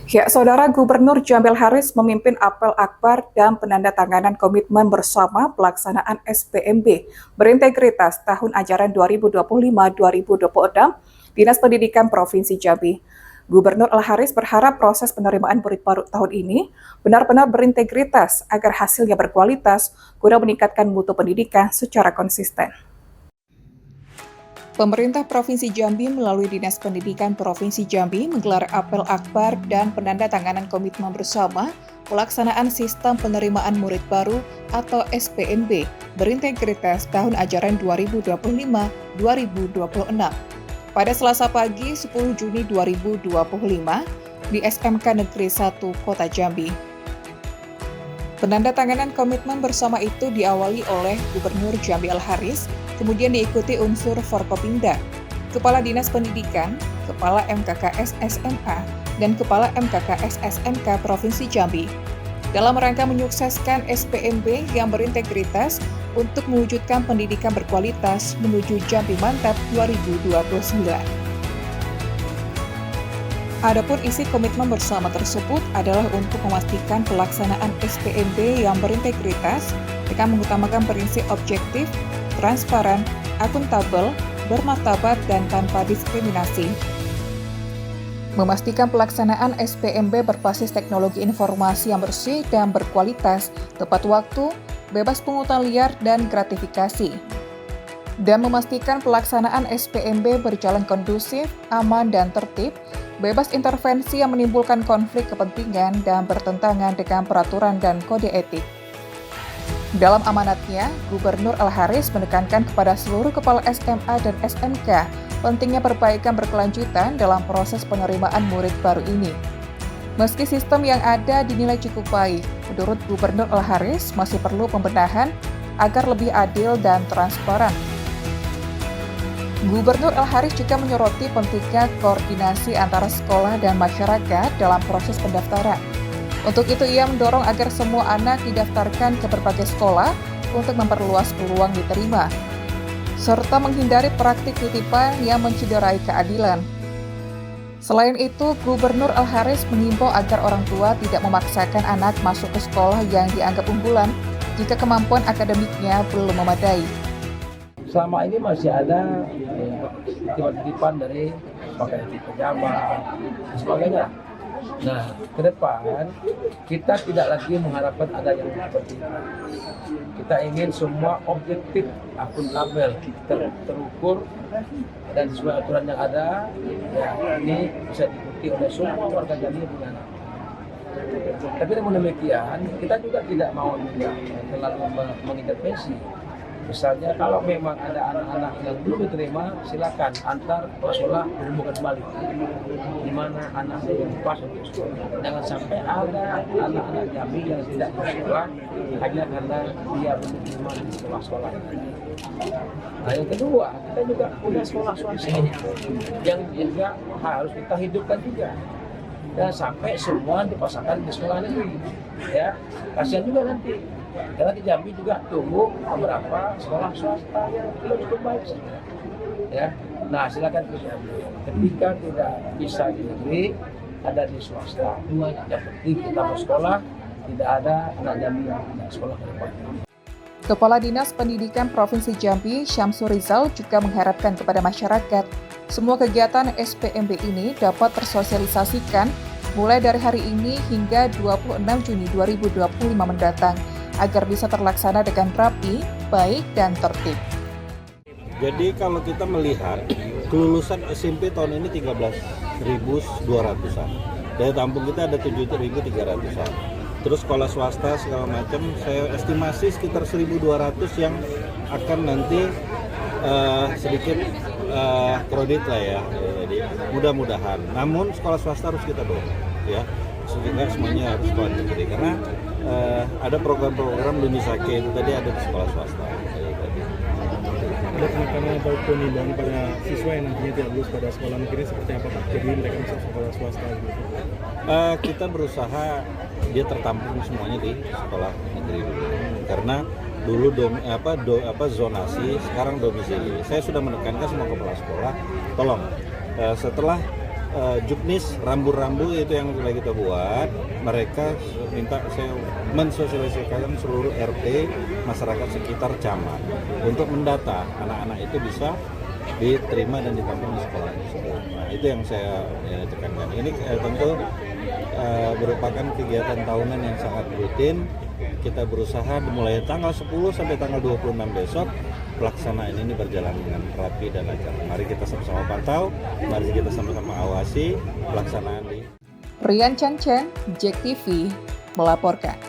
Ya, Saudara Gubernur Jamil Haris memimpin apel akbar dan penandatanganan komitmen bersama pelaksanaan SPMB berintegritas tahun ajaran 2025-2026 Dinas Pendidikan Provinsi Jambi. Gubernur Al Haris berharap proses penerimaan murid baru tahun ini benar-benar berintegritas agar hasilnya berkualitas guna meningkatkan mutu pendidikan secara konsisten. Pemerintah Provinsi Jambi melalui Dinas Pendidikan Provinsi Jambi menggelar apel akbar dan penandatanganan komitmen bersama pelaksanaan sistem penerimaan murid baru atau SPMB berintegritas tahun ajaran 2025-2026. Pada Selasa pagi 10 Juni 2025 di SMK Negeri 1 Kota Jambi. Penandatanganan komitmen bersama itu diawali oleh Gubernur Jambi Al Haris, kemudian diikuti unsur Forkopimda, Kepala Dinas Pendidikan, Kepala MKKS SMA, dan Kepala MKKS SMK Provinsi Jambi, dalam rangka menyukseskan SPMB yang berintegritas untuk mewujudkan pendidikan berkualitas menuju Jambi Mantap 2029. Adapun isi komitmen bersama tersebut adalah untuk memastikan pelaksanaan SPMB yang berintegritas dengan mengutamakan prinsip objektif, transparan, akuntabel, bermartabat, dan tanpa diskriminasi. Memastikan pelaksanaan SPMB berbasis teknologi informasi yang bersih dan berkualitas, tepat waktu, bebas pungutan liar, dan gratifikasi. Dan memastikan pelaksanaan SPMB berjalan kondusif, aman, dan tertib, bebas intervensi yang menimbulkan konflik kepentingan dan bertentangan dengan peraturan dan kode etik. Dalam amanatnya, Gubernur Al Haris menekankan kepada seluruh kepala SMA dan SMK pentingnya perbaikan berkelanjutan dalam proses penerimaan murid baru ini. Meski sistem yang ada dinilai cukup baik, menurut Gubernur Al Haris masih perlu pembenahan agar lebih adil dan transparan. Gubernur Al Haris juga menyoroti pentingnya koordinasi antara sekolah dan masyarakat dalam proses pendaftaran. Untuk itu, ia mendorong agar semua anak didaftarkan ke berbagai sekolah untuk memperluas peluang diterima, serta menghindari praktik titipan yang mencederai keadilan. Selain itu, Gubernur Al Haris mengimbau agar orang tua tidak memaksakan anak masuk ke sekolah yang dianggap unggulan jika kemampuan akademiknya belum memadai. Selama ini masih ada titipan dari pakai pejabat dan sebagainya. Nah, ke depan kita tidak lagi mengharapkan ada yang seperti itu. Kita ingin semua objektif, akuntabel, terukur dan sesuai aturan yang ada. Ya, ini bisa diikuti oleh semua warga Jambi punya anak. Tapi namun demikian, kita juga tidak mau juga terlalu mengintervensi. Misalnya kalau memang ada anak-anak yang belum diterima, silakan antar ke sekolah berhubungan balik. Di mana anaknya yang pas untuk sekolah. Jangan sampai ada anak-anak Jambi yang tidak bersekolah hanya karena dia belum diterima di sekolah-sekolah. Nah, yang kedua, kita juga punya sekolah swasta yang juga harus kita hidupkan juga. Dan sampai semua dipasangkan di sekolah negeri. Ya, kasihan juga nanti. Karena di Jambi juga tumbuh beberapa sekolah swasta yang belum cukup baik saja. Ya, nah silakan ke Jambi. Ketika tidak bisa di negeri, ada di swasta. Yang penting kita bersekolah, tidak ada anak Jambi yang tidak sekolah ke depan. Kepala Dinas Pendidikan Provinsi Jambi, Syamsur Rizal, juga mengharapkan kepada masyarakat semua kegiatan SPMB ini dapat tersosialisasikan mulai dari hari ini hingga 26 Juni 2025 mendatang, agar bisa terlaksana dengan rapi, baik, dan tertib. Jadi kalau kita melihat kelulusan SMP tahun ini 13.200-an. Daya tampung kita ada 7.300-an. Terus sekolah swasta segala macam, saya estimasi sekitar 1.200 yang akan nanti sedikit kredit lah ya. Jadi mudah-mudahan. Namun sekolah swasta harus kita dorong ya. Sehingga semuanya harus sekolah negeri karena ada program-program Lunisake itu tadi ada di sekolah swasta. Ada penekanan ataupun imbauan pada siswa yang nantinya tidak lulus pada sekolah negeri seperti apa Pak? Jadi mereka bisa sekolah swasta gitu. Kita berusaha dia tertampung semuanya di sekolah negeri dulu. Karena dulu zonasi, sekarang domisili. Saya sudah menekankan semua kepala sekolah, tolong setelah juknis rambu-rambu itu yang sudah kita buat, mereka minta saya mensosialisasikan seluruh RT masyarakat sekitar camat untuk mendata anak-anak itu bisa diterima dan ditampung di sekolah tersebut. Nah, itu yang saya tekankan. Ini tentu merupakan kegiatan tahunan yang sangat rutin. Kita berusaha mulai tanggal 10 sampai tanggal 26 besok pelaksanaan ini berjalan dengan rapi dan lancar. Mari kita sama-sama pantau, mari kita sama-sama awasi pelaksanaan di Rian Chan Chen, JEK TV, melaporkan.